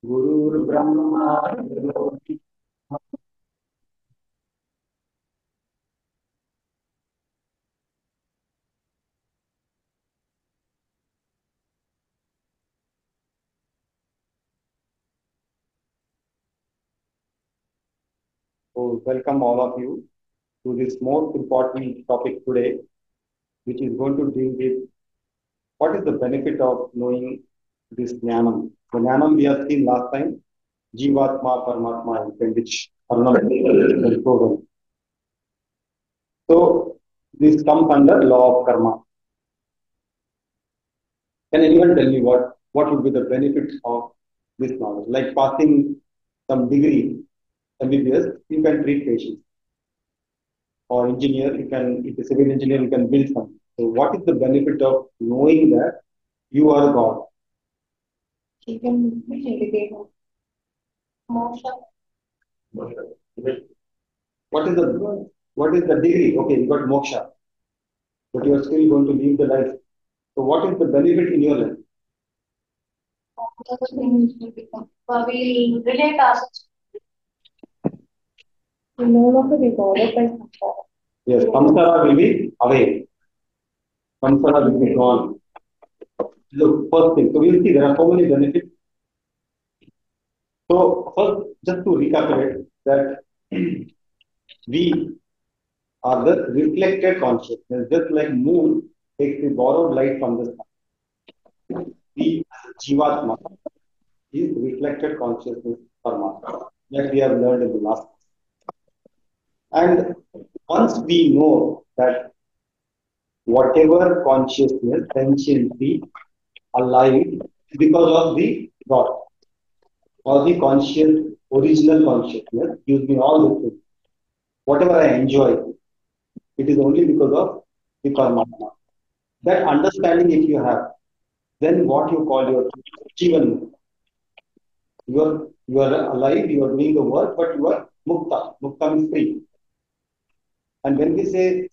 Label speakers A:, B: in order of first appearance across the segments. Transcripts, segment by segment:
A: Guru Brahma. Guru So, welcome all of you to this most important topic today, which is going to deal with what is the benefit of knowing this Jnanam. The Jnanam we have seen last time, Jivatma, Paramatma, in which Arnab program. So, this comes under law of karma. Can anyone tell me what would be the benefits of this knowledge? Like passing some degree, MBBS, you can treat patients. Or engineer, you can, if a civil engineer, you can build something. So, what is the benefit of knowing that you are God? You can indicate moksha. What is the degree? Okay, you got moksha, but you are still going to live the life. So, what is the benefit in your life? We relate ourselves. We no longer be bothered by samsara. Yes, samsara will be away. Samsara will be gone. The first thing. So we'll see there are so many benefits. So first, just to recapitulate that we are the reflected consciousness, just like moon takes the borrowed light from the sun. We, Jivatma, is reflected consciousness Paramatma that we have learned in the last. And once we know that whatever consciousness, sentiency, alive, is because of the God or the conscious, original consciousness gives me all the things. Whatever I enjoy, it is only because of the Paramatma. That understanding, if you have, then what you call your Jivan, you are alive, you are doing the work, but you are mukta. Mukta means free. And when we say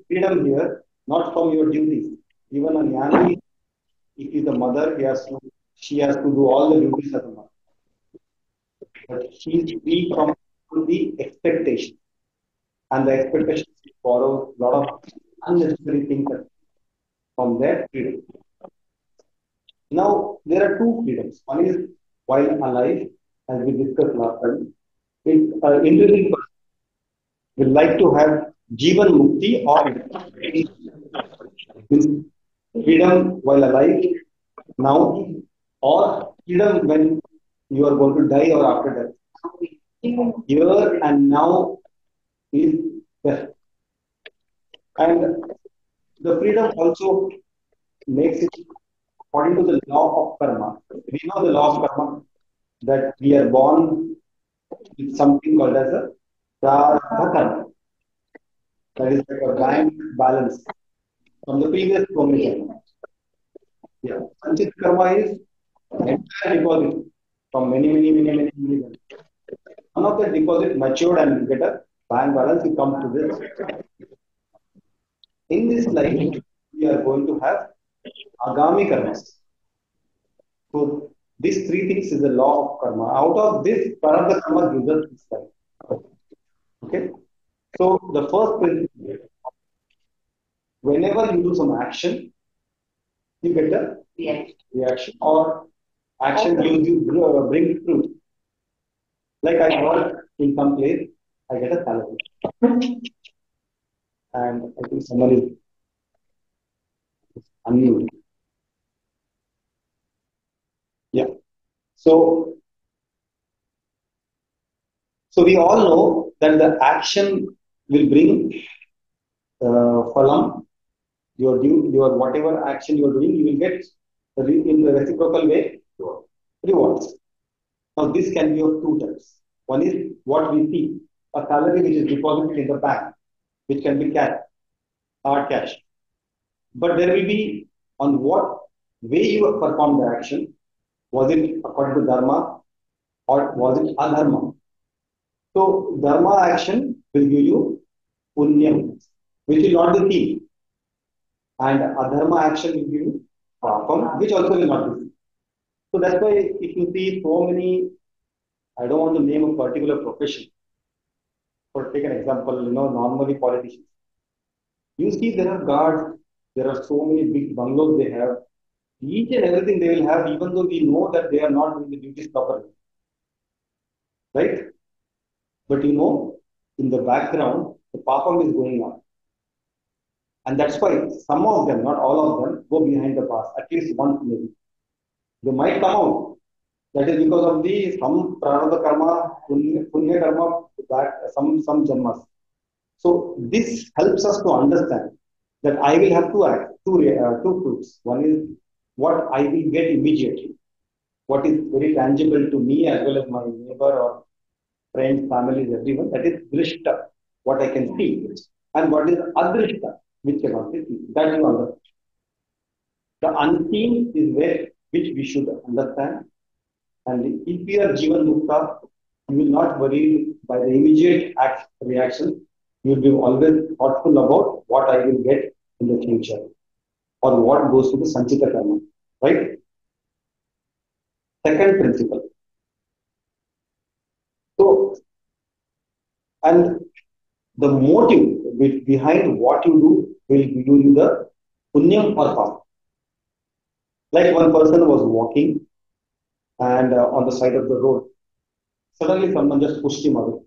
A: freedom here, not from your duties. Even a jnani, if he is a mother, she has to do all the duties as a mother. But she is free from the expectation. And the expectation borrows a lot of unnecessary things from their freedom. Now, there are two freedoms. One is while alive, as we discussed last time. If intrinsic person will like to have Jivan Mukti or means freedom while alive now, or freedom when you are going to die or after death. Here and now is best. And the freedom also makes it according to the law of karma. We know the law of karma that we are born with something called as a prarabdha karma. That is like a bank balance from the previous promission. Yeah. Sanchit karma is entire deposit from many. One of the deposit matured and you get a bank balance, you come to this. In this life, we are going to have agami karmas. So these three things is the law of karma. Out of this, prarabdha karma gives us this life. Okay. So the first principle, whenever you do some action, you get a reaction or action gives you bring fruit. Like I work in some place, I get a salary. And I think someone is unmute. Yeah. So we all know that the action will bring phalam. Your whatever action you are doing, you will get in the reciprocal way rewards. Now this can be of two types. One is what we see, a salary which is deposited in the bank, which can be cash, hard cash. But there will be on what way you have performed the action. Was it according to dharma or was it adharma? So dharma action will give you punyam, which will not be seen, and adharma action will give you papam, which also will not be seen. So that's why if you see so many, I don't want to name a particular profession. For take an example, normally politicians. You see there are guards, there are so many big bungalows they have. Each and everything they will have, even though we know that they are not doing the duties properly, right? But in the background, the papam is going on. And that's why some of them, not all of them, go behind the bars, at least once maybe. They might come out. That is because of the some prarabdha karma, punya karma, that some janmas. So this helps us to understand that I will have two fruits. One is what I will get immediately, what is very tangible to me as well as my neighbor or friends, families, everyone. That is drishta, what I can see, and what is adrishta, which cannot be seen. That you understand. The unseen is where which we should understand. And if we are Jivan Mukta, you will not worry by the immediate reaction. You will be always thoughtful about what I will get in the future or what goes to the Sanchita Karma. Right? Second principle. So, and the motive behind what you do will give you the punyam or papa. Like one person was walking and on the side of the road, suddenly someone just pushed him away.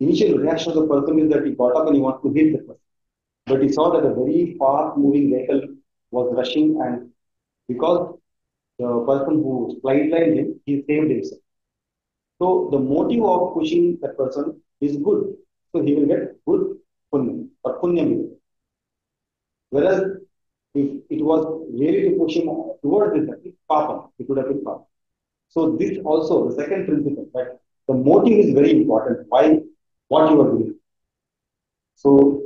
A: Initial reaction of the person is that he got up and he wants to hit the person. But he saw that a very fast moving vehicle was rushing, and because the person who sidelined him, he saved himself. So the motive of pushing that person is good. So he will get good punya or punyam. Whereas if it was really to push him towards this, it's papa. It would have been papa. So this also the second principle that the motive is very important. Why what you are doing. So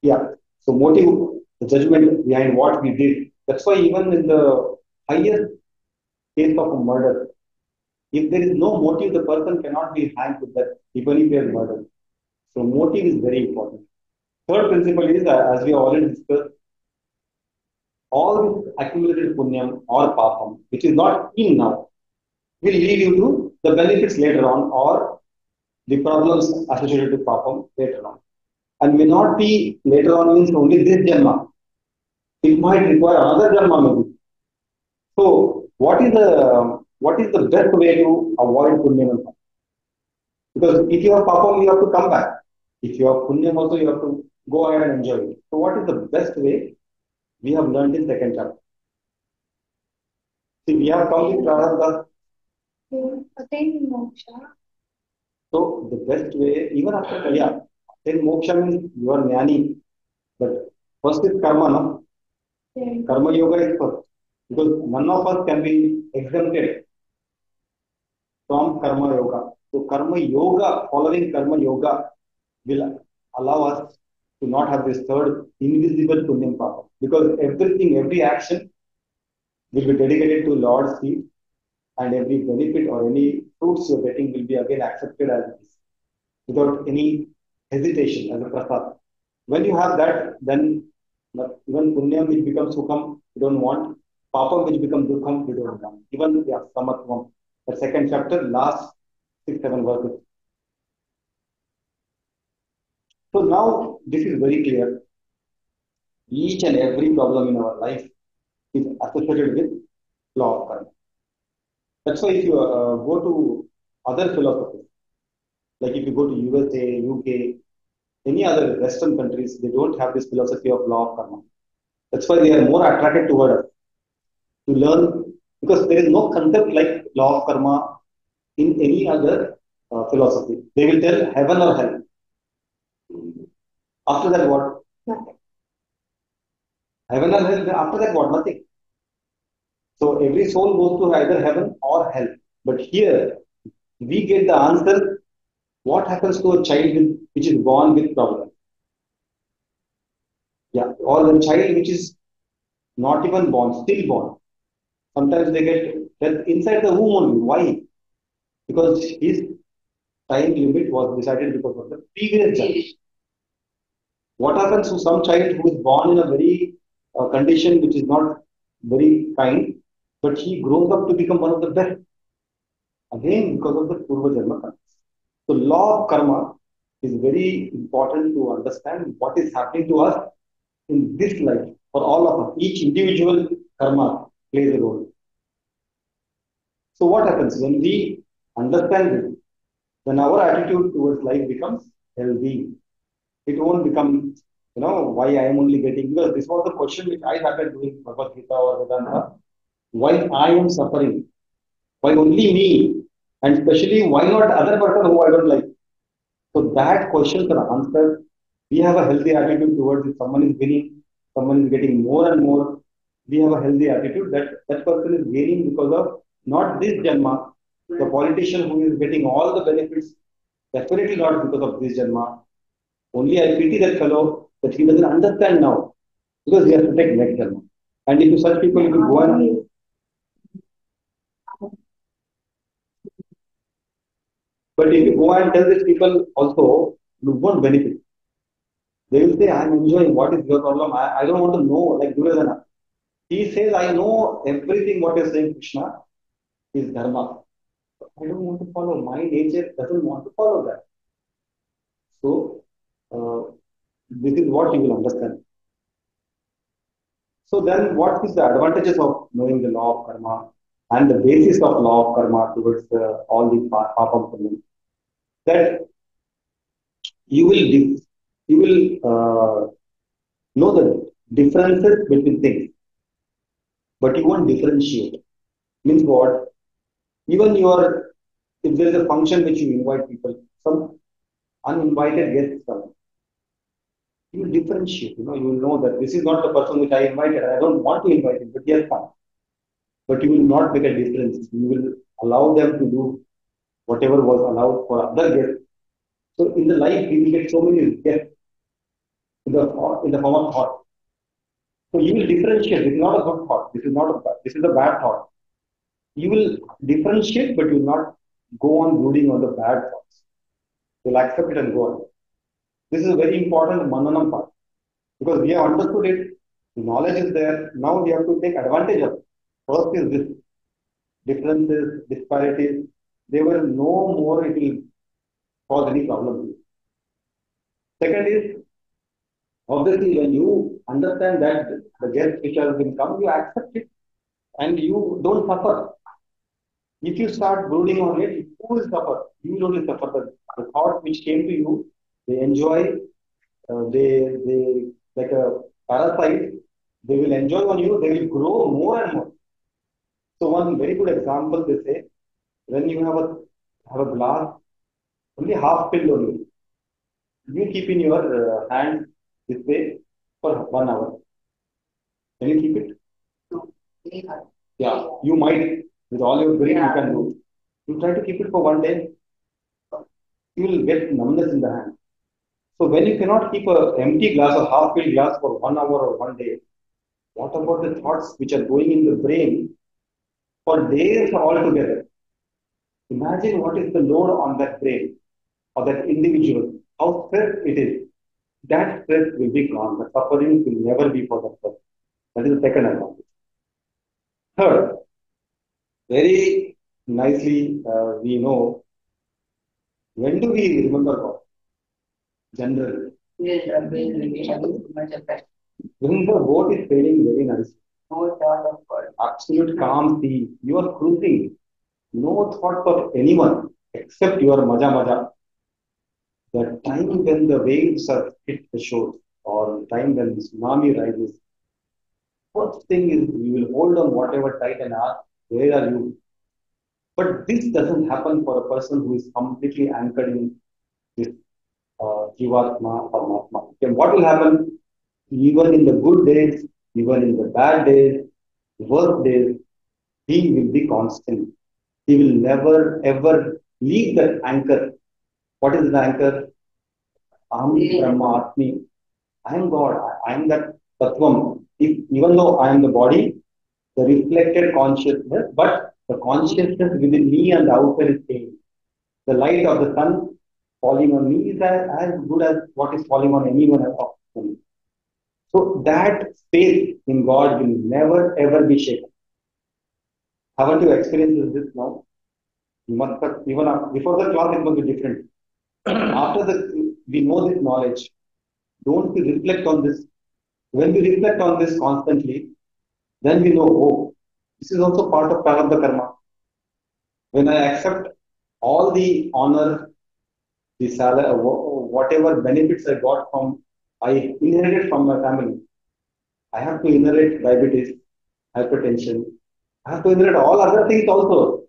A: yeah. So motive, the judgment behind what we did. That's why even in the highest case of a murder, if there is no motive, the person cannot be hanged with that, even if he has murdered. So motive is very important. Third principle is, as we already discussed, all accumulated punyam or papam, which is not in now, will lead you to the benefits later on or the problems associated with papam later on. And may not be later on means only this janma. It might require another janma maybe. So what is the best way to avoid punyam and papam? Because if you have papam, you have to come back. If you have punyam also, you have to go ahead and enjoy it. So what is the best way? We have learned in second chapter. See, we have come with prarabdha.
B: To attain moksha.
A: So the best way, even after then moksha means you are jnani. But first is karma, no?
B: Yeah.
A: Karma yoga is first. Because none of us can be exempted from karma yoga. So karma yoga, following karma yoga will allow us to not have this third invisible punyam papa. Because everything, every action will be dedicated to Lord's feet, and every benefit or any fruits you're getting will be again accepted as it is without any hesitation as a prasad. When you have that, then even punyam which becomes sukham, you don't want. Papam which becomes dukham, you don't want. Even samatvam, the second chapter, last 6, 7 verses. So now this is very clear. Each and every problem in our life is associated with law of karma. That's why if you go to other philosophies, like if you go to USA, UK, any other Western countries, they don't have this philosophy of law of karma. That's why they are more attracted toward us to learn because there is no concept like law of karma in any other philosophy. They will tell heaven or hell. After that, what?
B: Nothing.
A: Heaven or hell. After that, what? Nothing. So every soul goes to either heaven or hell. But here we get the answer. What happens to a child which is born with problem? Yeah, or the child which is not even born, still born. Sometimes they get death inside the womb only. Why? Because his time limit was decided because of the previous judge. What happens to some child who is born in a very condition which is not very kind? but he grows up to become one of the best. Again, because of the Purva Janma karma. So, law of karma is very important to understand what is happening to us in this life for all of us. Each individual karma plays a role. So, what happens when we understand this? Then our attitude towards life becomes healthy. It won't become, why I am only getting, because this was the question which I started doing Bhagavad Gita or Vedanta. Why I am suffering? Why only me? And especially, why not other person who I don't like? So that questions are answered. We have a healthy attitude towards if someone is winning, someone is getting more and more. We have a healthy attitude that that person is gaining because of not this Janma. The politician who is getting all the benefits, definitely not because of this Janma. Only I pity that fellow that he doesn't understand now because he has to take next Janma. And if you such people, if you go and but if you go and tell these people also, you won't benefit. They will say, I'm enjoying. What is your problem? I don't want to know. Like Duryodhana. He says, I know everything what you're saying, Krishna, is dharma. I don't want to follow. My nature doesn't want to follow that. So, uh, this is what you will understand. So, then what is the advantages of knowing the law of karma and the basis of law of karma towards all the papa punya? That you will you will know the differences between things, but you won't differentiate. Means what? Even your if there is a function which you invite people, some uninvited guests come, you will differentiate. You will know that this is not the person which I invited. I don't want to invite him, but yes, fine. But you will not make a difference. You will allow them to do whatever was allowed for other guests. So in the life, we will get so many guests in the form of thought. So you will differentiate. This is not a good thought. This is not a bad. This is a bad thought. You will differentiate, but you will not go on brooding on the bad thoughts. You'll accept it and go on. This is a very important mananam part because we have understood it. Knowledge is there. Now we have to take advantage of it. First is this differences, disparities. They will no more it will cause any problem. Second is obviously when you understand that the guest which has been come, you accept it and you don't suffer. If you start brooding on it, who will suffer? You will only suffer. The thoughts which came to you, they enjoy, they like a parasite, they will enjoy on you, they will grow more and more. So one very good example they say, when you have a glass, only half filled only. You keep in your hand this way for 1 hour. Can you keep it? Yeah, you might with all your brain you can do. You try to keep it for 1 day, you will get numbness in the hand. So when you cannot keep a empty glass or half filled glass for 1 hour or 1 day, what about the thoughts which are going in the brain for days altogether? Imagine what is the load on that brain or that individual, how stressed it is. That stress will be gone. The suffering will never be for that person. That is the second advantage. Third, very nicely we know when do we remember God? Generally. When the boat is sailing very nice. No thought of God. Absolute calm sea. You are cruising. No thoughts of anyone except your maja maja. The time when the waves are hit the shore or the time when the tsunami rises, first thing is you will hold on whatever tight and ask, where are you? But this doesn't happen for a person who is completely anchored in this Jivatma Paramatma. Then what will happen? Even in the good days, even in the bad days, worst days, he will be constant. He will never ever leave that anchor. What is the anchor? Aham Brahma I am God. I am that Tattvam. Even though I am the body, the reflected consciousness, but the consciousness within me and the outer is same. The light of the sun falling on me is as good as what is falling on anyone else. So that faith in God will never ever be shaken. Haven't you experienced this now? You must have, even before the class, it must be different. After we know this knowledge, don't we reflect on this? When we reflect on this constantly, then we know, oh, this is also part of Prarabdha Karma. When I accept all the honor, the salary, whatever benefits I got from, I inherited from my family, I have to inherit diabetes, hypertension. I have to inherit all other things also.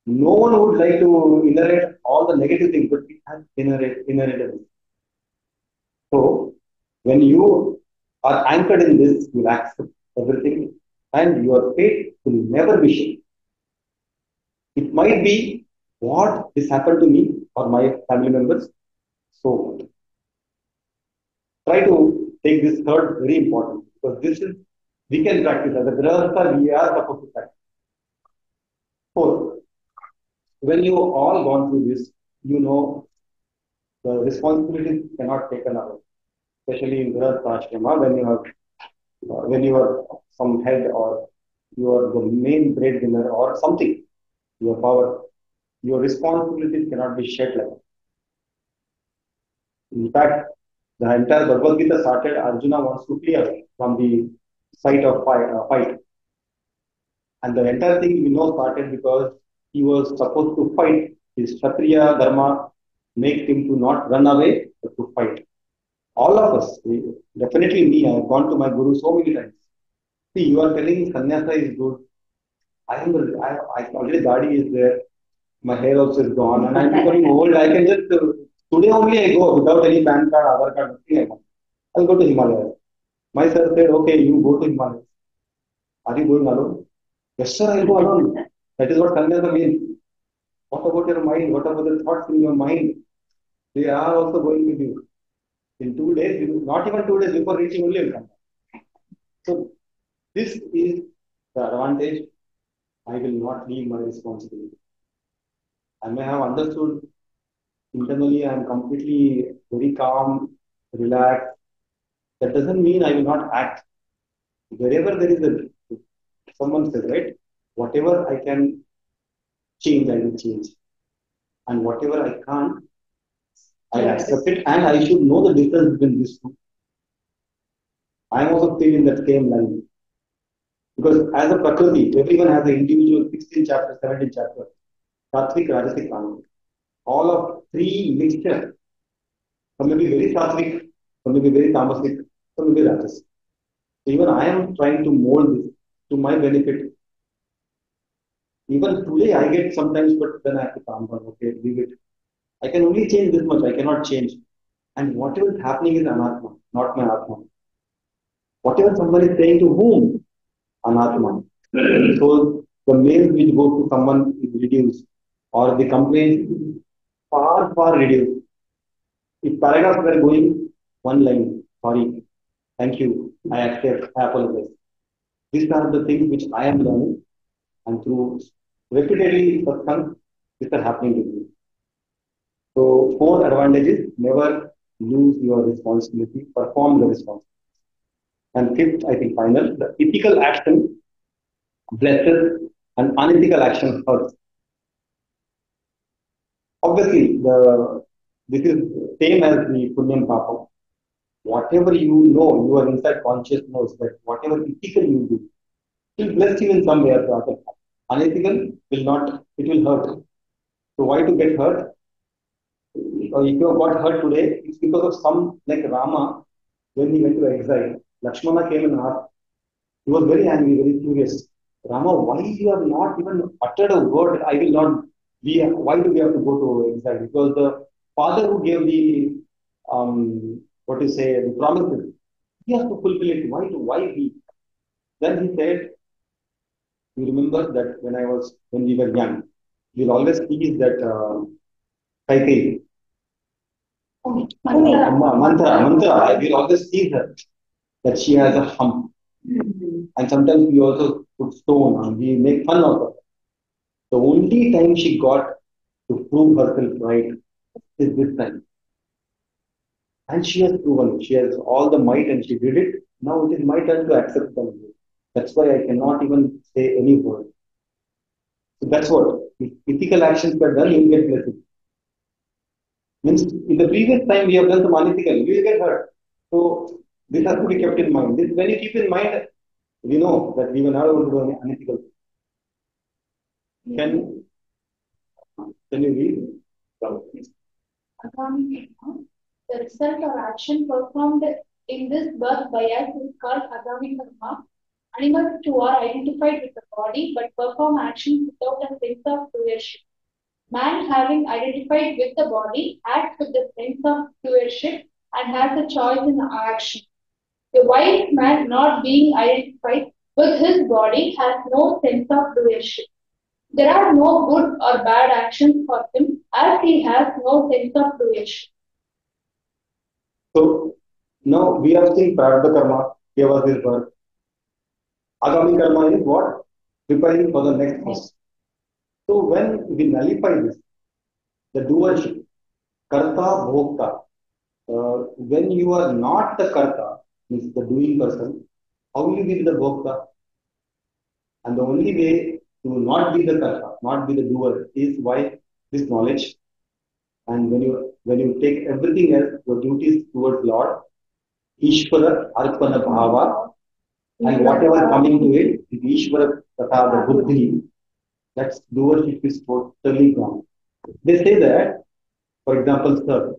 A: No one would like to inherit all the negative things, but we have inherited. So when you are anchored in this, you accept everything, and your faith will never be shaken. It might be what this happened to me or my family members. So try to take this third very important because this is we can practice as a grahastha we are supposed to practice. Fourth, when you all gone through this, you know the responsibilities cannot taken away, especially in grahastha ashrama when you have when you are some head or you are the main breadwinner or something, your power, your responsibilities cannot be shed like that. In fact, the entire Bhagavad Gita started Arjuna wants to flee away from the site of fight. And the entire thing we know started because he was supposed to fight. His Kshatriya Dharma make him to not run away, but to fight. All of us, definitely me, I have gone to my guru so many times. See, you are telling sannyasa is good. I already Dadi is there. My hair also is gone, and I'm becoming old. I can just today only I go without any PAN card, Aadhaar card, nothing I want. I'll go to Himalayas. My sir said, okay, you go to Himalayas. Are you going alone? Yes, sir, I'll go alone. That is what sannyasa means. What about your mind? What about the thoughts in your mind? They are also going with you. In 2 days, not even 2 days before reaching only will come. So this is the advantage. I will not leave my responsibility. I may have understood internally I am completely very calm, relaxed. That doesn't mean I will not act. Wherever there is a someone says, right? Whatever I can change, I will change. And whatever I can't, I accept it. And I should know the difference between these two. I am also still in that same line. Because as a Prakriti, everyone has an individual 16 chapter, 17 chapter, Sattvic, Rajasic, Tamasic. All of three mixture. Some may be very Sattvic, some may be very Tamasic, some may be Rajasic. So even I am trying to mold this to my benefit. Even today I get sometimes, but then I have to calm down. Okay, leave it. I can only change this much. I cannot change. And whatever is happening is anatma, not my atma. Whatever somebody is saying to whom? Anatma. So the mail which goes to someone is reduced, or the complaint far, far reduced. If paragraphs were going one line, sorry, thank you, I accept, I apologize. These are the things which I am learning, and through repeatedly satsang, these are happening to me. So, fourth advantage is never lose your responsibility, perform the responsibility. And fifth, I think final, the ethical action blesses and unethical action hurts. Obviously, this is same as the punyam papa. Whatever you know, your inside conscious knows that whatever ethical you do will bless you in some way or the other. Unethical will not, it will hurt. So why to get hurt? Or if you have got hurt today, it's because of some like Rama, when he went to exile, Lakshmana came and asked, he was very angry, very furious. Rama, why you have not even uttered a word? I will not be. Why do we have to go to exile? Because the father who gave the what to say the promises, he has to fulfill it. Why we? Then he said, you remember that when we were young, we'll always tease that Kaikeyi. Mantra. I will always tease her that she has a hump. And sometimes we also put stone and we make fun of her. The only time she got to prove herself right is this time. And she has proven, she has all the might and she did it. Now it is my turn to accept them. That's why I cannot even say any word. So that's what. If ethical actions were done, you will get blessing. Means in the previous time we have done some unethical, you will get hurt. So this has to be kept in mind. This, when you keep in mind, we know that we will not able to do any unethical. Can can you read?
B: Agami karma. The result or action performed in this birth by us is called agami karma. Animals too are identified with the body but perform actions without a sense of doership. Man, having identified with the body, acts with the sense of doership and has a choice in action. A wise man, not being identified with his body, has no sense of doership. There are no good or bad actions for him as he has no sense of doership.
A: So now we have seen Prarabdha karma gave us this birth. Agami karma is what? Preparing for the next phase. So when we nullify this, the doership, karta, bhokta, when you are not the karta, means the doing person, how will you be the bhokta? And the only way to not be the karta, not be the doer, is by this knowledge. And when you take everything else, your duties towards Lord, Ishvara, Arpana Bhava, and whatever coming to it, the Ishvara Tata, the Buddhi, that's doership is totally gone. They say that, for example, sir,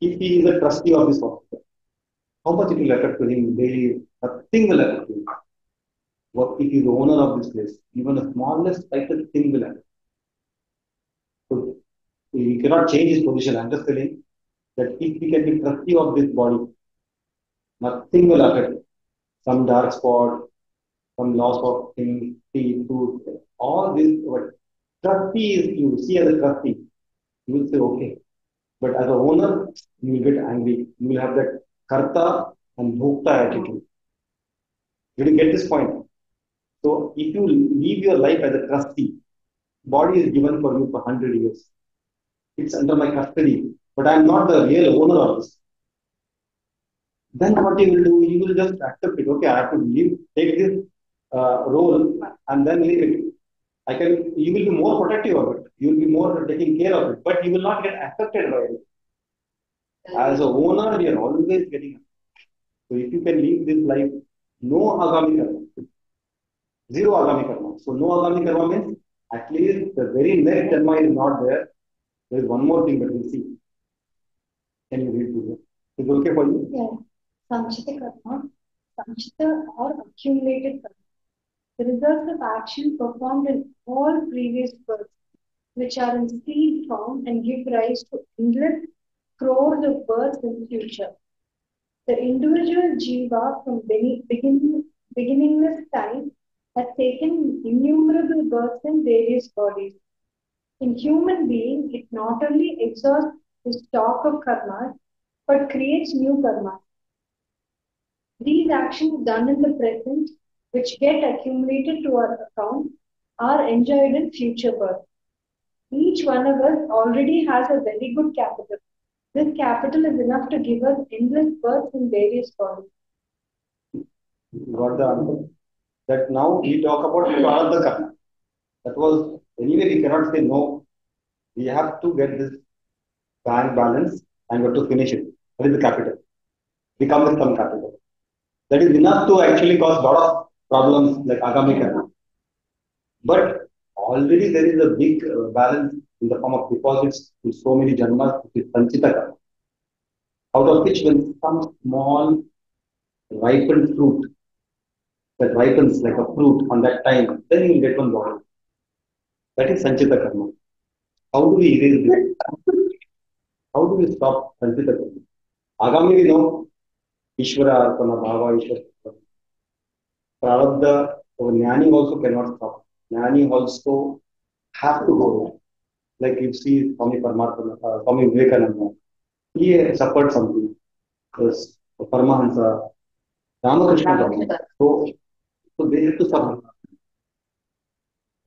A: if he is a trustee of this hospital, how much it will affect to him daily? Nothing will affect him. What if he is the owner of this place? Even the smallest slightest thing will affect. So he cannot change his position. I'm just telling that if he can be trustee of this body, nothing will affect. Some dark spot, some loss of things, teeth, tooth, all this. But trustee is you see as a trustee, you will say okay. But as a owner, you will get angry. You will have that karta and bhokta attitude. You will get this point. So if you live your life as a trustee, body is given for you for 100 years. It's under my custody, but I'm not the real owner of this. Then what you will do, you will just accept it. Okay, I have to leave, take this role and then leave it. I can, you will be more protective of it. You will be more taking care of it, but you will not get affected by it. As a owner, you are always getting affected. So if you can live this life, no agami karma, zero agami karma. So no agami karma means at least the very next karma is not there. There is one more thing that we'll see. Can you read to Is it okay for you?
B: Yeah. Sanchita karma, Sanchita or accumulated karma. The results of action performed in all previous births, which are in seed form and give rise to endless crores of births in the future. The individual jiva from beginningless time has taken innumerable births in various bodies. In human being, it not only exhausts the stock of karmas, but creates new karmas. These actions done in the present, which get accumulated to our account, are enjoyed in future birth. Each one of us already has a very good capital. This capital is enough to give us endless births in various bodies.
A: Got the answer. That now we talk about Prarabdha karma. That was anyway we cannot say no. We have to get this bank balance and we have to finish it. That is the capital. Become with some capital. That is enough to actually cause a lot of problems like agami karma. But already there is a big balance in the form of deposits in so many janmas, which is sanchita karma. Out of which when some small ripened fruit that ripens like a fruit on that time, then you will get one bottle. That is sanchita karma. How do we erase this? How do we stop sanchita karma? Agami we know Ishvara Arpana Bhava Ishvara. Prarabdha, or Jnani also cannot stop. Jnani also have to go. Like you see Swami Paramatma, Swami Vivekananda, he suffered something. Yes, Paramahansa, Ramakrishna Thakur. So they have to suffer.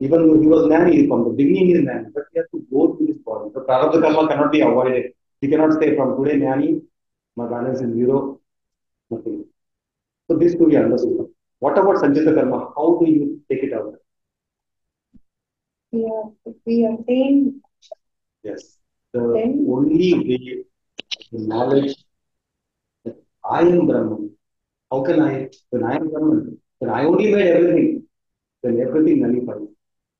A: Even though he was Jnani from the beginning, he is Jnani, but he has to go through this body. So Prarabdha karma cannot be avoided. He cannot say from today Jnani, my balance is zero, nothing. So this to be understood. What about Sanchita Karma? How do you take it out?
B: if we attain,
A: Yes. The
B: then
A: only way, the knowledge that I am Brahman. How can I, when I am Brahman, when I only made everything, then everything nullifies.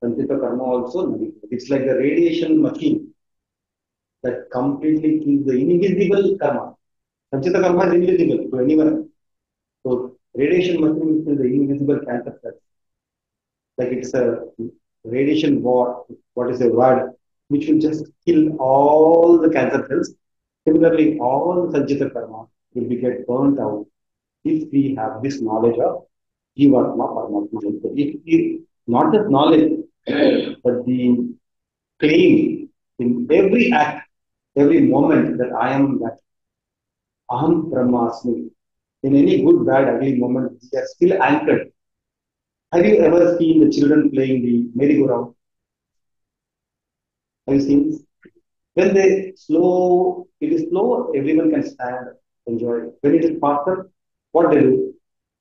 A: Sanchita karma also nullifies. It's like the radiation machine that completely kills the invisible karma. Sanchita karma is invisible to anyone. So radiation machine is the invisible cancer cells. Like it's a radiation war, what is a word, which will just kill all the cancer cells. Similarly, all Sanchita karma will be get burnt out if we have this knowledge of Jivatma Paramatma. If we, not just knowledge, but the claim in every act, every moment that I am that Aham Brahmasmi. In any good, bad, ugly moment, we are still anchored. Have you ever seen the children playing the merry-go-round? Have you seen this? When they slow, it is slow, everyone can stand, enjoy. When it is faster, what they do?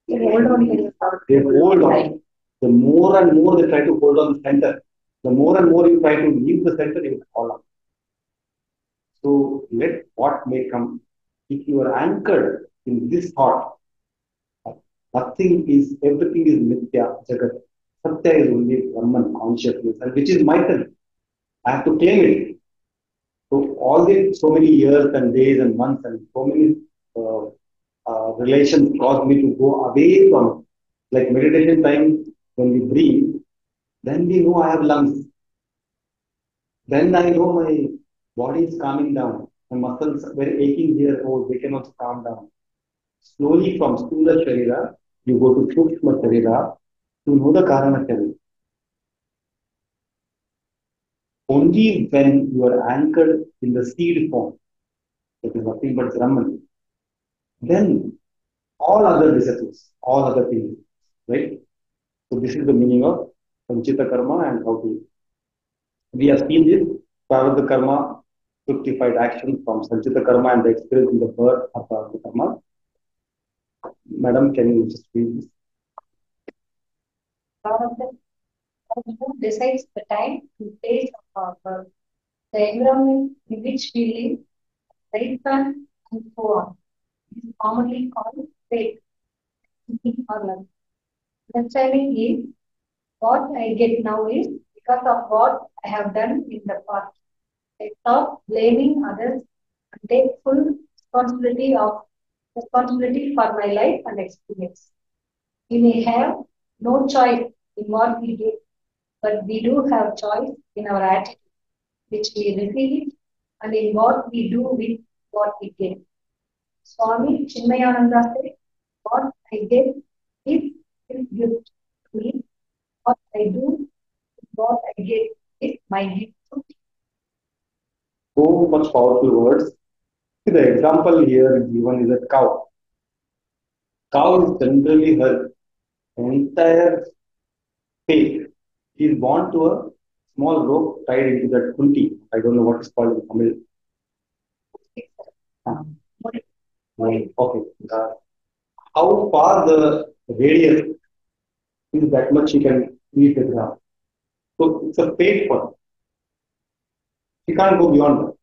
B: they hold on to
A: They hold on. The more and more they try to hold on the center, the more and more you try to leave the center, you will fall off. So let what may come. If you are anchored in this thought, nothing is, everything is Nitya, Jagat. Satya is only Brahman consciousness, and which is myself. I have to claim it. So all the so many years and days and months and so many uh, relations caused me to go away from it. Like meditation time, when we breathe, then we know I have lungs. Then I know my body is calming down. My muscles were aching here. Oh, they can also calm down. Slowly from Stula Sharira, you go to Sukshma Sharira to know the Karana Sharira. Only when you are anchored in the seed form, that is nothing but Brahman, then all other disciplines, all other things, right? So this is the meaning of Sanchita Karma and how to. We have seen this Prarabdha Karma, fructified action from Sanchita Karma and the experience in the birth of Prarabdha Karma. Madam, can you just read this?
B: who decides the time and place of our birth, the environment in which we live, lifespan, and so on. It is commonly called fate, or luck. Understanding is what I get now is because of what I have done in the past. I stop blaming others and take full responsibility for my life and experience. We may have no choice in what we do, but we do have choice in our attitude, which we receive it, and in what we do with what we get. Swami Chinmayananda said, what I get is gift to me. What I do, what I get is my gift to me.
A: So much powerful words. See, the example here given is a cow. Cow is generally her entire fate. She is born to a small rope tied into that kunti. I don't know what is called in Tamil. Ah, right. Okay. How far the radius is that much she can eat the grass. So it's a fate for her. She can't go beyond that.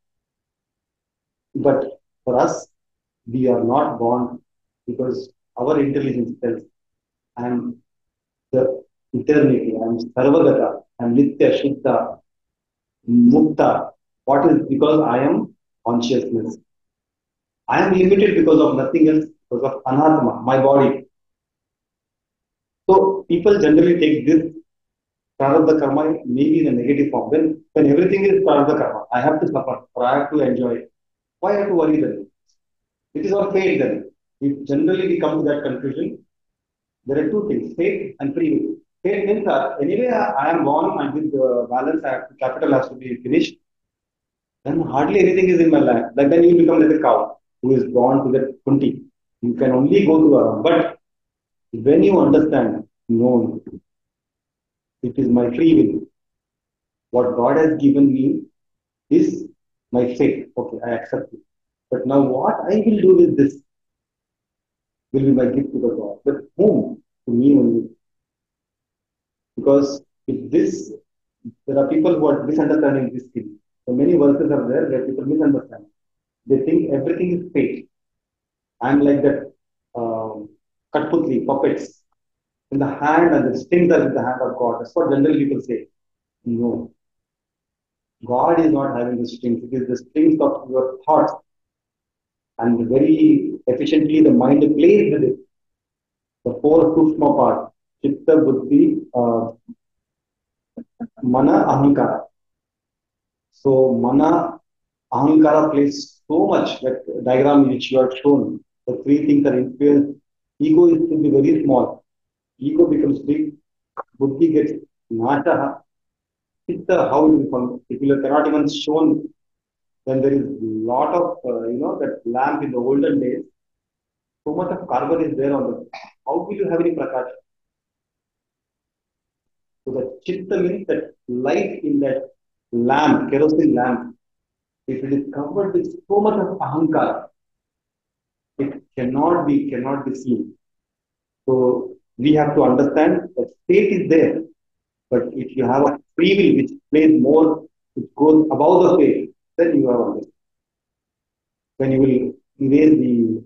A: But for us, we are not born because our intelligence tells I am the eternity, I am Sarvagata, I am Nitya, Shuddha, Mukta. What is because I am consciousness. I am limited because of nothing else, because of anatma, my body. So people generally take this prarabdha karma maybe in a negative form. When everything is prarabdha karma, I have to suffer or I have to enjoy. Why I have to worry then? It is our fate then. We come to that conclusion. There are two things, fate and free will. Fate means anyway I am born and with balance, capital has to be finished. Then hardly anything is in my life. Like then you become like a cow who is born to that kunti. You can only go to a, but when you understand, no, it is my free will. What God has given me is my fate. Okay, I accept it. But now what I will do with this will be my gift to the God. But whom? To me only. Because if this There are people who are misunderstanding this thing. So many verses are there where people misunderstand. They think everything is fate. I'm like that Katputli, puppets in the hand and the strings are in the hand of God. That's what generally people say. No, God is not having the strings. It is the strings of your thoughts and very efficiently the mind plays with it. The four Sukshma part, Chitta, Buddhi, Mana, Ahankara. So Mana, Ahankara plays so much that diagram which you have shown. The three things are influenced. Ego is to be very small. Ego becomes big. Buddhi gets Nashaha. Chitta, how it will come. If you cannot even shown when there is lot of that lamp in the olden days, so much of carbon is there on the. How will you have any prakash? So the chitta means that light in that lamp, kerosene lamp, if it is covered with so much of ahankara, it cannot be seen. So we have to understand that state is there, but if you have a free will which plays more, which goes above the faith, then you have understood. Then you will erase the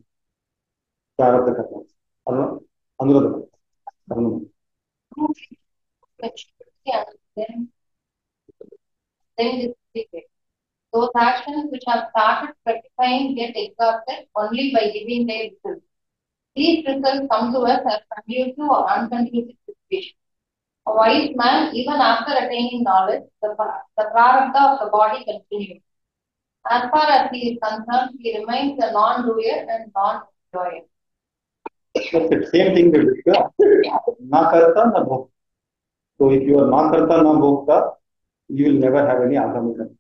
A: prarabdha karmas. Anuradha. Anuradha.
C: Then, then dissipated. Those actions which have started fructifying get exhausted only by giving their results. These results come to us as conducive or unconducive situations. A wise man, even after attaining knowledge, the prarabdha of the body continues. As far as he is concerned, he remains a non-doer and non-enjoyer.
A: That's the same thing we discussed. Na karta na bhokta. So if you are na karta na bhokta, you will never have any agami karmas.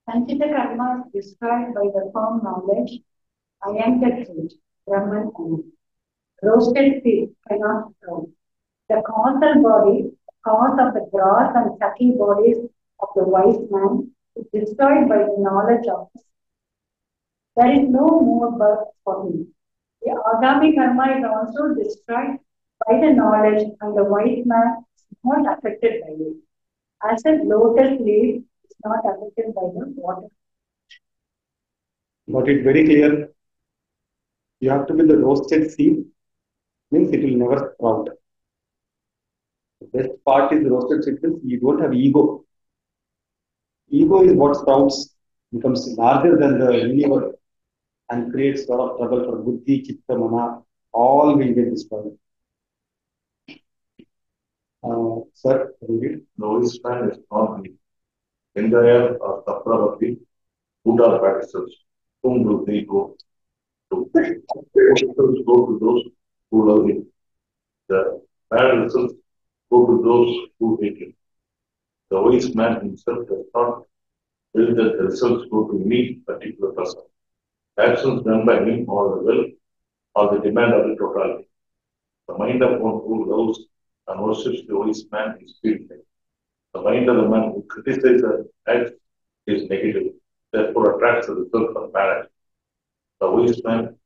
B: Sanchita karma is described by the firm knowledge, I am the truth, Brahman Om. Roasted pig cannot grow. The causal body, cause of the gross and subtle bodies of the wise man, is destroyed by the knowledge of the. There is no more birth for him. The agami karma is also destroyed by the knowledge, and the wise man is not affected by it. As a lotus leaf is not affected by the water.
A: Got it very clear. You have to be the roasted seed, means it will never sprout. The best part is roasted seed means you don't have ego. Ego is what sprouts, becomes larger than the universe and creates a lot of trouble for buddhi, chitta, mana. All will get destroyed. Sir, read it.
D: No, this man is not me. Indaya or Sapravati, Buddha practices. Whom do they go to? Practices go to those who love him. The bad results go to those who hate him. The wise man himself does not will that the results go to any particular person. Actions done by him or the will or the demand of the totality. The mind of one who loves and worships the wise man is spiritual. The mind of the man who criticizes the acts is negative, therefore attracts the result of bad action. The wise man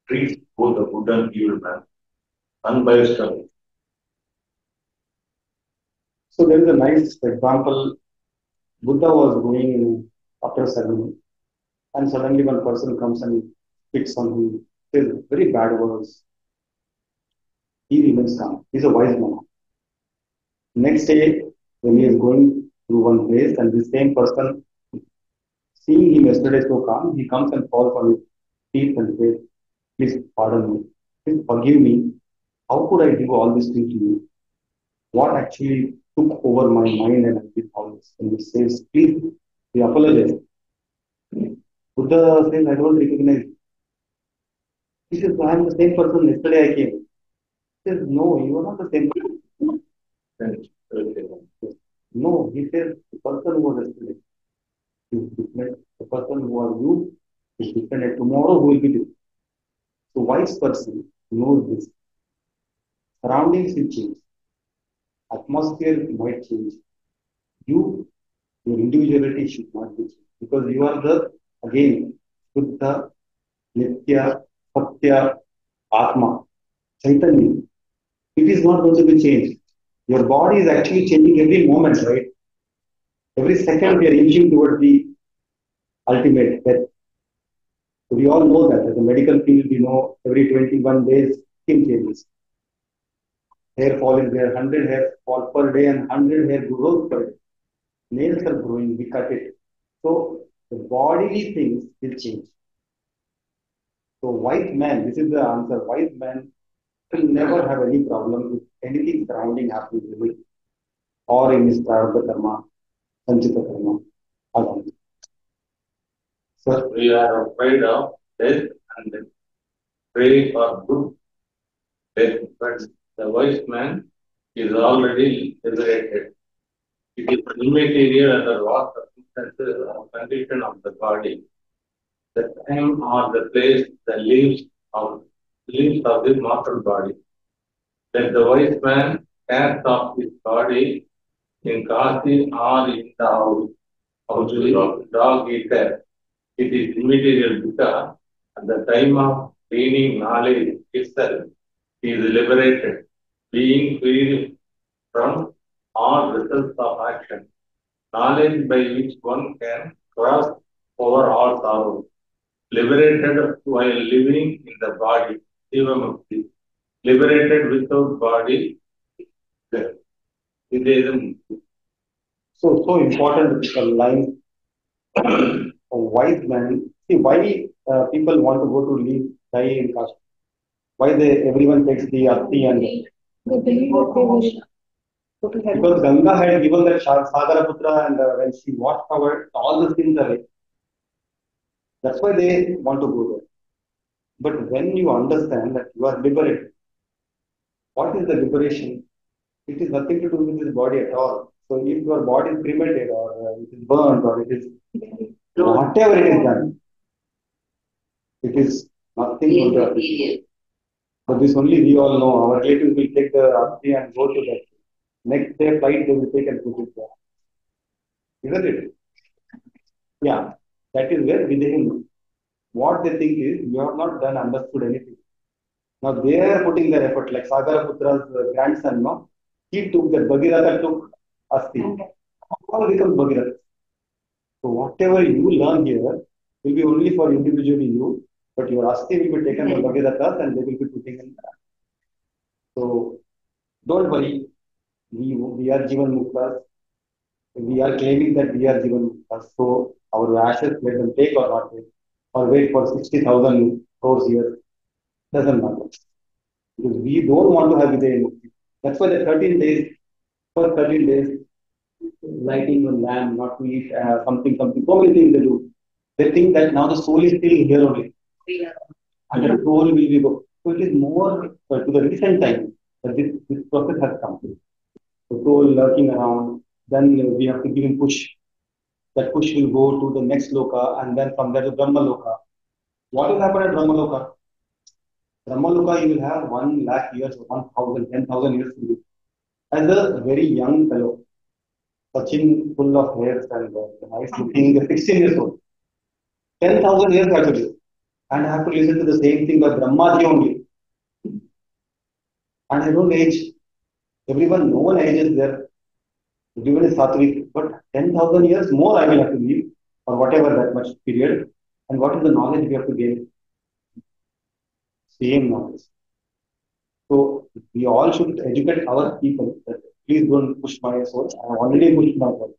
D: treats both the good and evil man unbiasedly.
A: So there is a nice example. Buddha was going in after a ceremony, and suddenly one person comes and picks on him, says very bad words. He remains calm. He's a wise man. Next day, when he is going through one place, and the same person, seeing him yesterday so calm, he comes and falls on his feet and says, "Please pardon me. Please forgive me. How could I do all this thing to you? What actually took over my mind and I did all this?" And he says, "Please, we apologize." Buddha says, "I don't recognize." He says, "I am the same person. Yesterday I came." He says, "No, you are not the same person." No, he says, "The person who was yesterday is different. The person who are you is different. And tomorrow who will be different." So wise person knows this. Surroundings will change. Atmosphere might change. You, your individuality should not be changed because you are the again Buddha, Nitya, Satya, Atma, Chaitanya. It is not going to be changed. Your body is actually changing every moment, right? Every second we are inching towards the ultimate death. So we all know that as a medical field, we know every 21 days skin changes. Hair fall is there, 100 hair fall per day and 100 hair growth per day. Nails are growing, we cut it. So the bodily things will change. So wise man, this is the answer. Wise man will never have any problem with anything surrounding happening to him or in his prarabdha karma, sanchita karma. Along.
D: So we are afraid of death and pray for good death, but the wise man is already liberated. It is immaterial under what circumstances or condition of the body, the time or the place, the leaves of this mortal body. That the wise man casts off his body in Kasi or in the house dog eater. It is immaterial because at the time of gaining knowledge itself, he is liberated, being free from all results of action. Knowledge by which one can cross over all sorrows. Liberated while living in the body, Jivamukti. Liberated without body, death. Videdam.
A: So important line. A wise man. See why people want to go to live, die in caste. Why everyone takes the asti and
B: They believe that they will go to heaven.
A: because Ganga had given that Sagara Putra and when she washed over all the sins away. That's why they want to go there. But when you understand that you are liberated, what is the liberation? It is nothing to do with this body at all. So if your body is cremated or it is burnt or it is whatever it is done, it is nothing to the. But this only we all know. Our relatives will take the Aarti and go to that. Next day flight they will take and put it there. Isn't it? Yeah. That is where Videhim. What they think is you have not done understood anything. Now they are putting their effort, like Sagara Putra's grandson, no? He took that Bhagirath took Asti. All becomes Bhagirath. So whatever you learn here will be only for individually you, but your Asti will be taken by Bhagirathas and they will be putting in. So don't worry, we are Jivan Muktas. We are claiming that we are Jivan Muktas. So our ashes, let them take or not take, or wait for 60,000 crores years, doesn't matter. Because we don't want to have Vidya Mukti. That's why the 13 days, for 13 days, lighting on lamp, not to eat something, so many things they do. They think that now the soul is still here only. And the soul will be go. So it is more to the recent time that this process has come. The soul lurking around, then we have to give him push. That push will go to the next loka and then from there to Brahma loka. What will happen at Brahma loka? Brahma loka you will have 1 lakh years, 1,000, 10,000 years to live. As a very young fellow, Sachin full of hairs and nice looking, 16 years old. 10,000 years I have to live. And I have to listen to the same thing by Brahmaji only. And I don't age. Everyone, no one ages there. Everyone is Sattvic. But 10,000 years more I will have to live, or whatever that much period. And what is the knowledge we have to gain? Same knowledge. So we all should educate our people that please don't push my soul. I have already pushed my soul.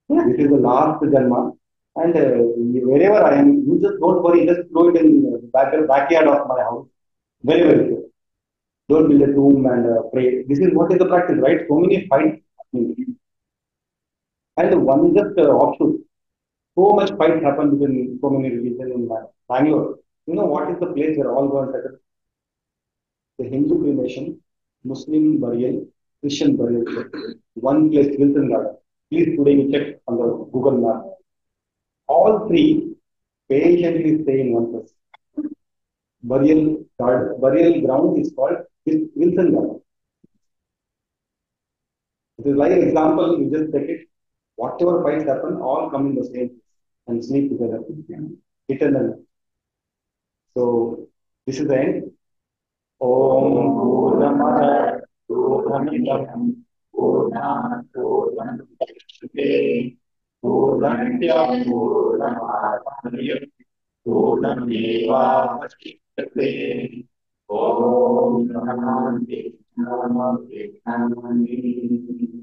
A: This is the last Janma. And wherever I am, you just don't worry, just throw it in the backyard of my house. Very, very good. Don't build a tomb and pray. This is what is the practice, right? So many fights happening. And one just offshoot. So much fight happened between so many religions in Bangalore. You know what is the place where all go and settle? The Hindu cremation, Muslim burial, Christian burial. One place, Wilson Garden. Please today you check on the Google map. All three patiently stay in one place. Burial ground is called Wilson Garden. It is like an example, you just take it. Whatever fights happen, all come in the same place and sleep together. Eternally. So this is the end. Om Purnamada Purnamidam Purnam Purnamudachyate Purnamidam Purnamadapuryam Purnamevavaşişyate Om Shanti Shanti Shanti